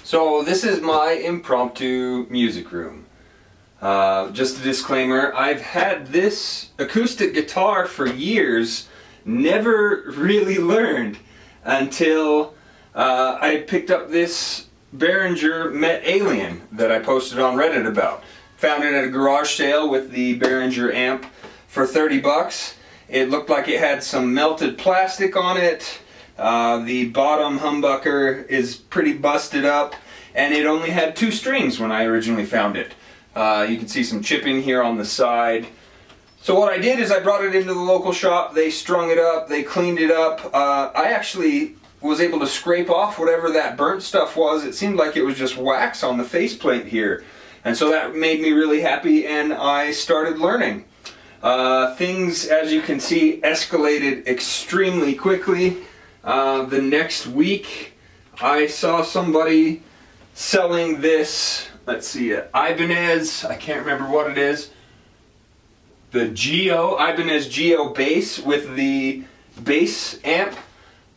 So this is my impromptu music room. Just a disclaimer, I've had this acoustic guitar for years, never really learned until I picked up this Behringer Metalien that I posted on Reddit about. Found it at a garage sale with the Behringer amp for 30 bucks. It looked like it had some melted plastic on it. The bottom humbucker is pretty busted up, and it only had 2 strings when I originally found it. You can see some chipping here on the side. So what I did is I brought it into the local shop, they strung it up, they cleaned it up. I actually was able to scrape off whatever that burnt stuff was. It seemed like it was just wax on the faceplate here. And so that made me really happy, and I started learning. Things, as you can see, escalated extremely quickly. The next week I saw somebody selling this, let's see, Ibanez, I can't remember what it is, the Ibanez Geo bass with the bass amp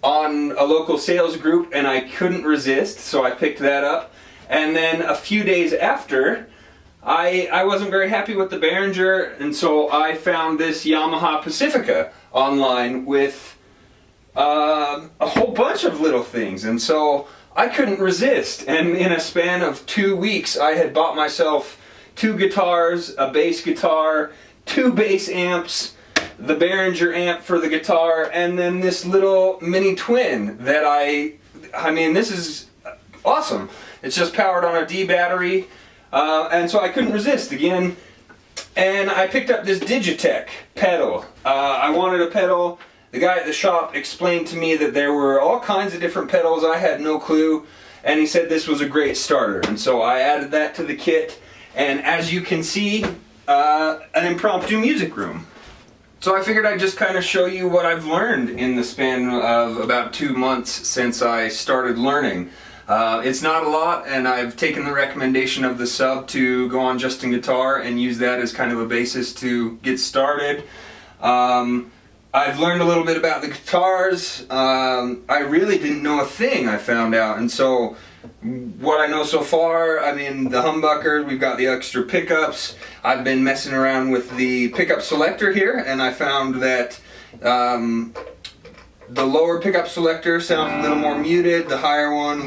on a local sales group, and I couldn't resist, so I picked that up. And then a few days after, I wasn't very happy with the Behringer, and so I found this Yamaha Pacifica online with a whole bunch of little things, and so I couldn't resist. And in a span of 2 weeks, I had bought myself 2 guitars, a bass guitar, 2 bass amps, the Behringer amp for the guitar, and then this little mini twin that I mean, this is awesome. It's just powered on a D battery, and so I couldn't resist again. And I picked up this Digitech pedal. I wanted a pedal. The guy at the shop explained to me that there were all kinds of different pedals. I had no clue, and he said this was a great starter. And so I added that to the kit, and as you can see, an impromptu music room. So I figured I'd just kind of show you what I've learned in the span of about 2 months since I started learning. It's not a lot, and I've taken the recommendation of the sub to go on Justin Guitar and use that as kind of a basis to get started. I've learned a little bit about the guitars. I really didn't know a thing, I found out, and so what I know so far, I mean, the humbucker, we've got the extra pickups. I've been messing around with the pickup selector here, and I found that the lower pickup selector sounds a little more muted, the higher one a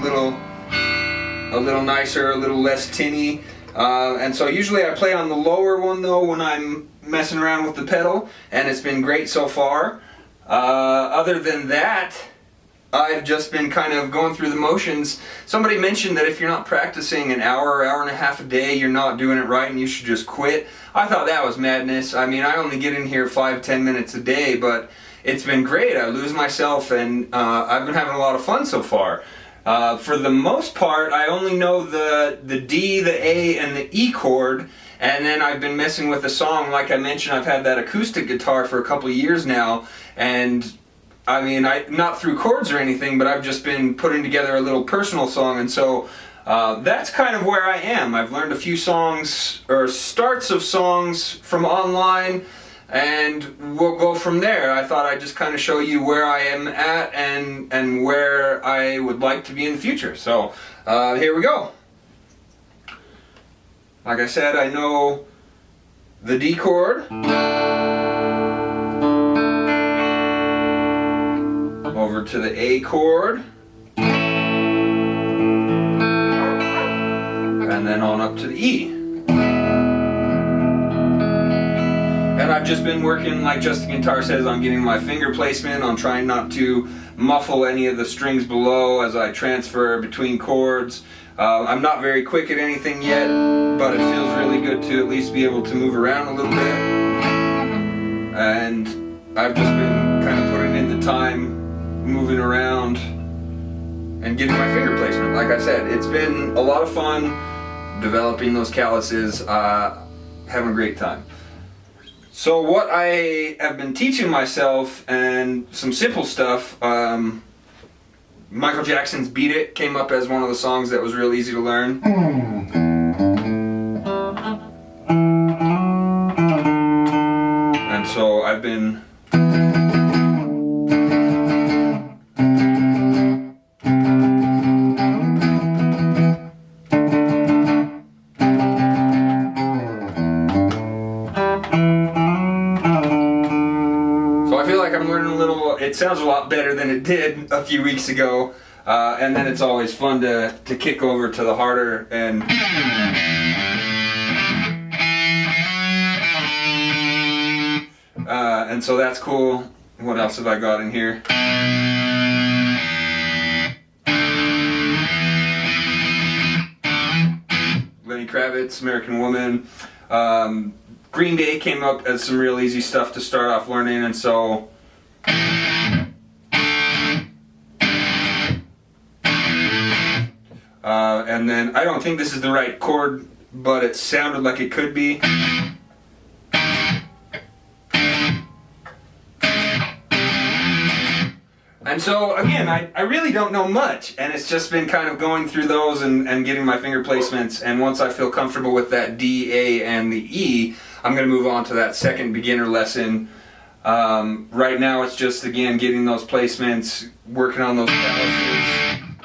little nicer, a little less tinny. And so usually I play on the lower one though when I'm messing around with the pedal, and it's been great so far. Other than that, I've just been kind of going through the motions. Somebody mentioned that if you're not practicing an hour and a half a day, you're not doing it right and you should just quit. I thought that was madness. I mean, I only get in here 5-10 minutes a day, but it's been great. I lose myself, and I've been having a lot of fun so far. For the most part, I only know the D, the A, and the E chord, and then I've been messing with the song. Like I mentioned, I've had that acoustic guitar for a couple of years now, and I mean, not through chords or anything, but I've just been putting together a little personal song, and so that's kind of where I am. I've learned a few songs, or starts of songs from online, and we'll go from there. I thought I'd just kind of show you where I am at and where I would like to be in the future. So here we go. Like I said, I know the D chord, over to the A chord, and then on up to the E. And I've just been working, like Justin Guitar says, on getting my finger placement, on trying not to muffle any of the strings below as I transfer between chords. I'm not very quick at anything yet, but it feels really good to at least be able to move around a little bit. And I've just been kind of putting in the time, moving around, and getting my finger placement. Like I said, it's been a lot of fun developing those calluses, having a great time. So what I have been teaching myself, and some simple stuff, Michael Jackson's Beat It came up as one of the songs that was real easy to learn. And so I've been it sounds a lot better than it did a few weeks ago. And then it's always fun to kick over to the harder and so that's cool. What else have I got in here? Lenny Kravitz, American Woman. Green Day came up as some real easy stuff to start off learning, and so and then I don't think this is the right chord, but it sounded like it could be. And so again, I really don't know much, and it's just been kind of going through those and getting my finger placements, and once I feel comfortable with that D, A, and the E, I'm going to move on to that second beginner lesson. Right now it's just, again, getting those placements, working on those balances,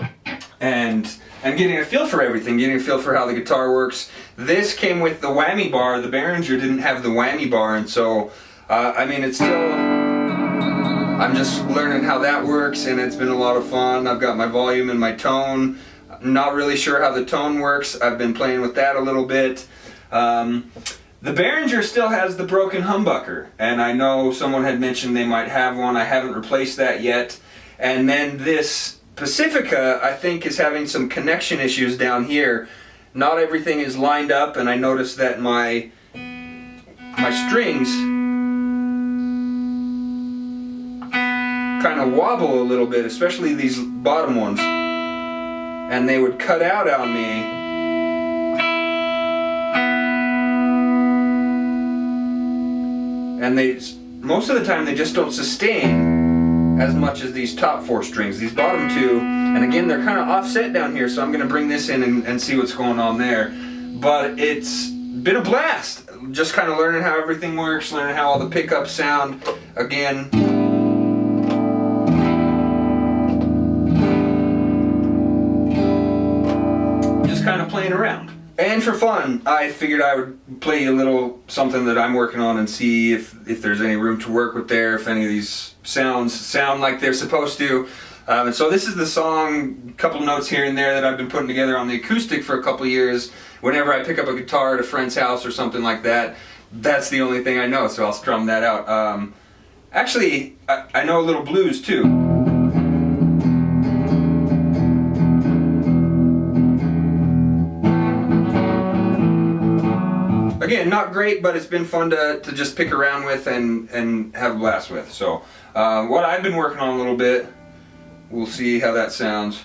and getting a feel for everything, getting a feel for how the guitar works. This came with the whammy bar. The Behringer didn't have the whammy bar, and so, I mean, it's still... I'm just learning how that works, and it's been a lot of fun. I've got my volume and my tone. Not really sure how the tone works. I've been playing with that a little bit. The Behringer still has the broken humbucker, and I know someone had mentioned they might have one. I haven't replaced that yet. And then this Pacifica, I think, is having some connection issues down here. Not everything is lined up, and I noticed that my strings kind of wobble a little bit, especially these bottom ones, and they would cut out on me, and most of the time they just don't sustain as much as these top four strings. These bottom two, and again, they're kind of offset down here, so I'm going to bring this in and see what's going on there. But it's been a blast, just kind of learning how everything works, learning how all the pickups sound. Again, kind of playing around. And for fun, I figured I would play a little something that I'm working on and see if there's any room to work with there, if any of these sounds sound like they're supposed to. And so this is the song, a couple notes here and there that I've been putting together on the acoustic for a couple years. Whenever I pick up a guitar at a friend's house or something like that, that's the only thing I know, so I'll strum that out. Actually, I know a little blues too. Again, not great, but it's been fun to just pick around with and have a blast with. So, what I've been working on a little bit, we'll see how that sounds.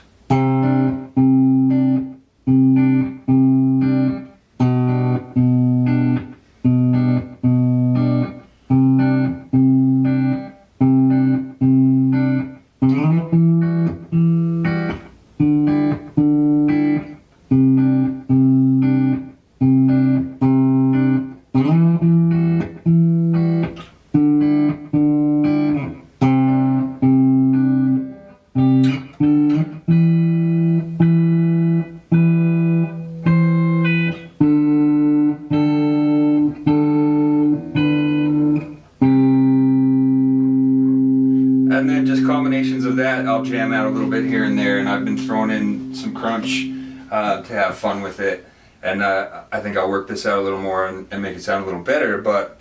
And then just combinations of that, I'll jam out a little bit here and there, and I've been throwing in some crunch to have fun with it. And I think I'll work this out a little more and make it sound a little better, but...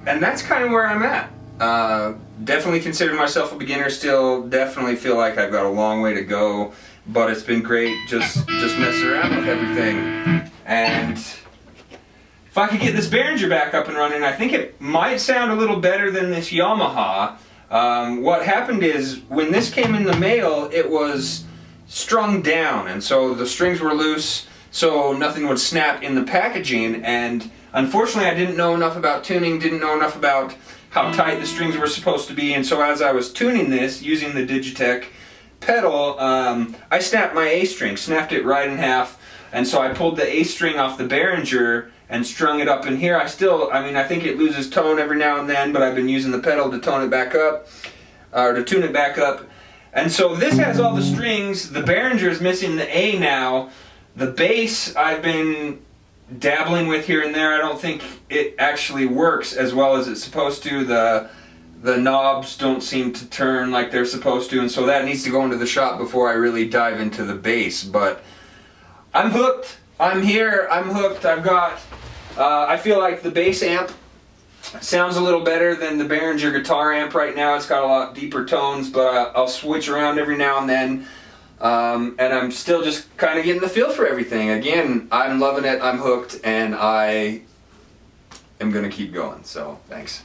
And that's kind of where I'm at. Definitely consider myself a beginner still. Definitely feel like I've got a long way to go. But it's been great just messing around with everything. And if I could get this Behringer back up and running, I think it might sound a little better than this Yamaha. What happened is, when this came in the mail, it was strung down. And so the strings were loose, so nothing would snap in the packaging. And unfortunately, I didn't know enough about tuning, didn't know enough about how tight the strings were supposed to be, and so as I was tuning this, using the Digitech pedal, I snapped my A string, snapped it right in half, and so I pulled the A string off the Behringer and strung it up in here. I think it loses tone every now and then, but I've been using the pedal to tone it back up, or to tune it back up. And so this has all the strings. The Behringer is missing the A now. The bass I've been dabbling with here and there. I don't think it actually works as well as it's supposed to. The knobs don't seem to turn like they're supposed to, and so that needs to go into the shop before I really dive into the bass. But I'm hooked. I'm here. I'm hooked. I've got, I feel like the bass amp sounds a little better than the Behringer guitar amp right now. It's got a lot deeper tones, but I'll switch around every now and then. And I'm still just kind of getting the feel for everything. Again, I'm loving it. I'm hooked, and I am going to keep going. So, thanks.